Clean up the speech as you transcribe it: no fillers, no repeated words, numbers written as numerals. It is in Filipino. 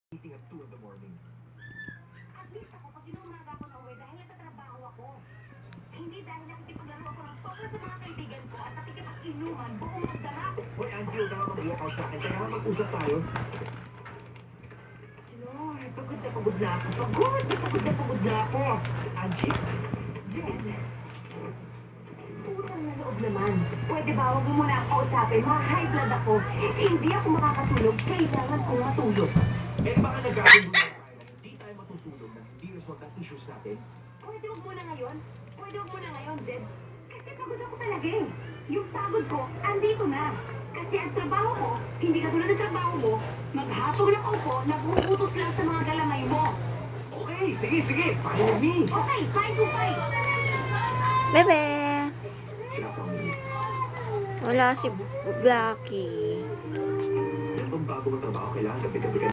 Meeting at 2 in the morning. At least ako, pag inumaga ako na uwi dahil nagtatrabaho ako. Hindi dahil nakikipaglaro ako ng poker sa mga kaibigan ko at nakikipag-inuman buong magdarap. Hoy, Angie, huwag ka mag-walkout sa akin. Kaya mag-usap tayo. Lord, pagod na ako. Pagod na ako. Angie? Jen, utang na loob naman. Pwede ba huwag mo muna ako kausapin? Ma-high blood ako. Hindi ako makakatulog. Kailangan ko matulog. Eh, baka nagkakagulo na tayo na hindi tayo matutulog na hindi resolve ang issues natin. Pwede huwag muna ngayon? Pwede huwag muna ngayon, Jen? Kasi pagod ako talaga eh. Yung pagod ko, andito na. Kasi ang trabaho ko, hindi katulad ng trabaho mo, maghapon lang ako, nag-uutos lang sa mga galamay mo. Okay, sige. Follow me. Okay, fine to fine. Bebe! Sila pa mo. Wala si Blackie. Yan bang bago mo trabaho? Kailangan gabi-gabi ka